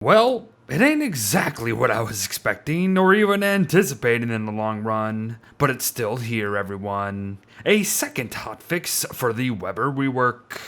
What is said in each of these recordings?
Well, it ain't exactly what I was expecting or even anticipating in the long run, but it's still here, everyone. A second hotfix for the Weber rework.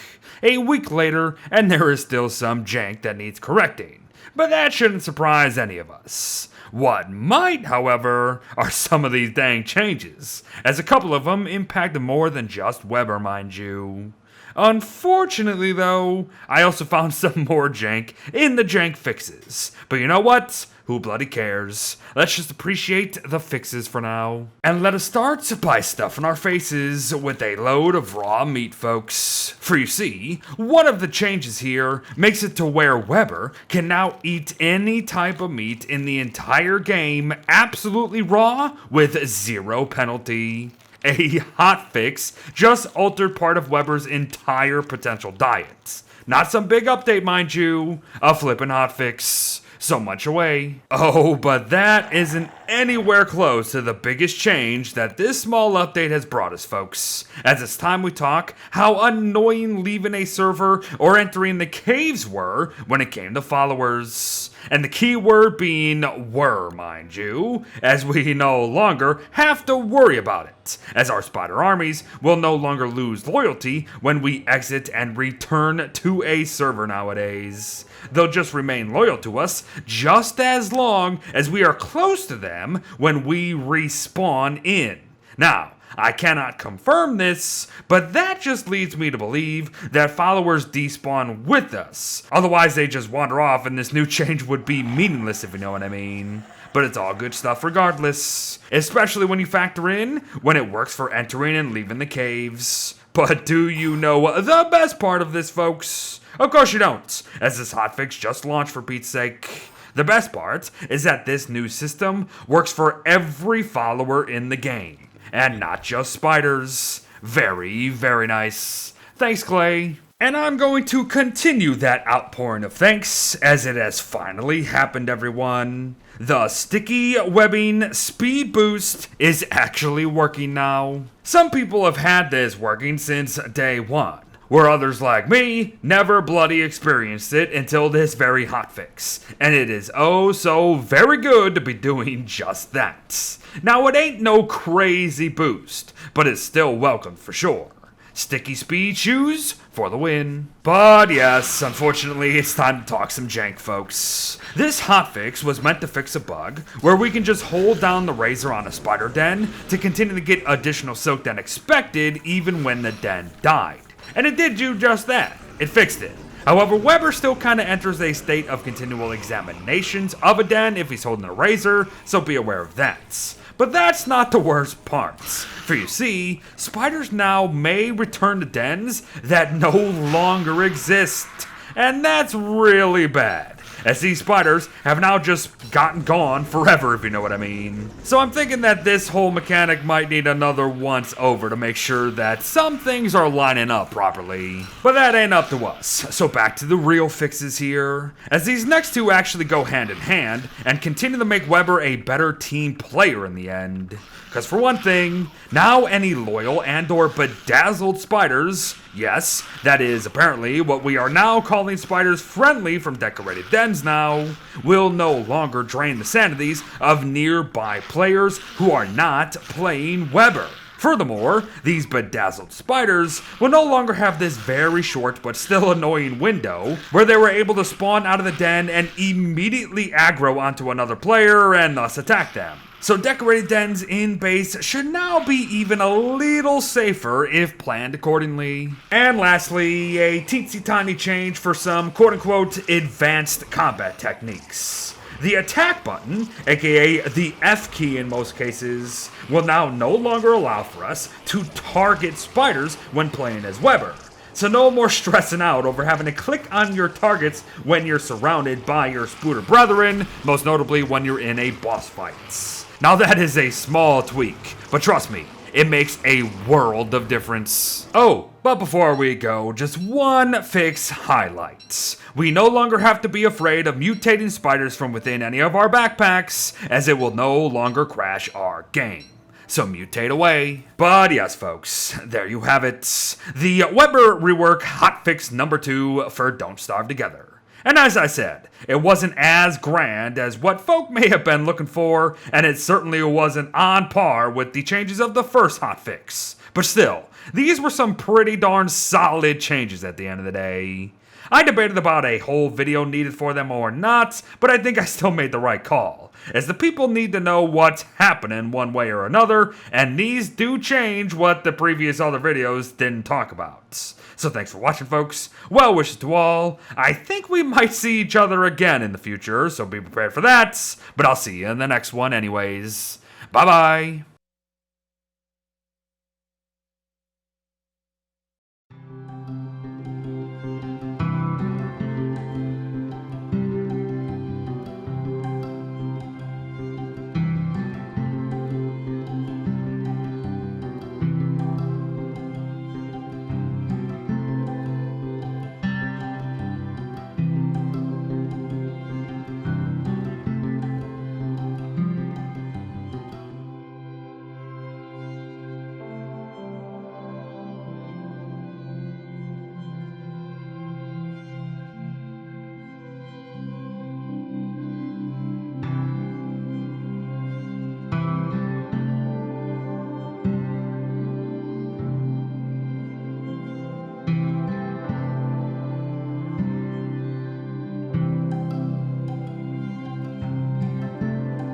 A week later, and there is still some jank that needs correcting, but that shouldn't surprise any of us. What might, however, are some of these dang changes, as a couple of them impact more than just Weber, mind you. Unfortunately, though, I also found some more jank in the jank fixes. But you know what? Who bloody cares? Let's just appreciate the fixes for now. And let us start by stuffing our faces with a load of raw meat, folks. For you see, one of the changes here makes it to where Weber can now eat any type of meat in the entire game absolutely raw with zero penalty. A hotfix just altered part of Weber's entire potential diet. Not some big update, mind you, a flippin' hotfix. So much away. Oh, but that isn't anywhere close to the biggest change that this small update has brought us, folks. As it's time we talk how annoying leaving a server or entering the caves were when it came to followers. And the key word being were, mind you, as we no longer have to worry about it, as our spider armies will no longer lose loyalty when we exit and return to a server nowadays. They'll just remain loyal to us just as long as we are close to them when we respawn in. Now, I cannot confirm this, but that just leads me to believe that followers despawn with us. Otherwise, they just wander off and this new change would be meaningless, if you know what I mean. But it's all good stuff regardless, especially when you factor in when it works for entering and leaving the caves. But do you know the best part of this, folks? Of course you don't, as this hotfix just launched for Pete's sake. The best part is that this new system works for every follower in the game. And not just spiders. Very, very nice. Thanks, Clay. And I'm going to continue that outpouring of thanks, as it has finally happened, everyone. The sticky webbing speed boost is actually working now. Some people have had this working since day one, where others like me never bloody experienced it until this very hotfix. And it is oh so very good to be doing just that. Now it ain't no crazy boost, but it's still welcome for sure. Sticky speed shoes for the win. But yes, unfortunately, it's time to talk some jank, folks. This hotfix was meant to fix a bug where we can just hold down the razor on a spider den to continue to get additional silk than expected even when the den died. And it did do just that. It fixed it. However, Weber still kind of enters a state of continual examinations of a den if he's holding a razor, so be aware of that. But that's not the worst part. For you see, spiders now may return to dens that no longer exist. And that's really bad, as these spiders have now just gotten gone forever, if you know what I mean. So I'm thinking that this whole mechanic might need another once over to make sure that some things are lining up properly. But that ain't up to us, so back to the real fixes here, as these next two actually go hand in hand and continue to make Weber a better team player in the end. Because for one thing, now any loyal and or bedazzled spiders, yes, that is apparently what we are now calling spiders friendly from decorated dens now, will no longer drain the sanities of nearby players who are not playing Weber. Furthermore, these bedazzled spiders will no longer have this very short but still annoying window where they were able to spawn out of the den and immediately aggro onto another player and thus attack them. So decorated dens in base should now be even a little safer if planned accordingly. And lastly, a teensy tiny change for some quote-unquote advanced combat techniques. The attack button, aka the F key in most cases, will now no longer allow for us to target spiders when playing as Weber. So no more stressing out over having to click on your targets when you're surrounded by your spooter brethren, most notably when you're in a boss fight. Now that is a small tweak, but trust me, it makes a world of difference. Oh, but before we go, just one fix highlight. We no longer have to be afraid of mutating spiders from within any of our backpacks, as it will no longer crash our game. So mutate away. But yes, folks, there you have it. The Weber Rework Hotfix number 2 for Don't Starve Together. And as I said, it wasn't as grand as what folk may have been looking for, and it certainly wasn't on par with the changes of the first hotfix. But still, these were some pretty darn solid changes at the end of the day. I debated about a whole video needed for them or not, but I think I still made the right call, as the people need to know what's happening one way or another, and these do change what the previous other videos didn't talk about. So thanks for watching, folks. Well wishes to all. I think we might see each other again in the future, so be prepared for that, but I'll see you in the next one anyways. Bye-bye.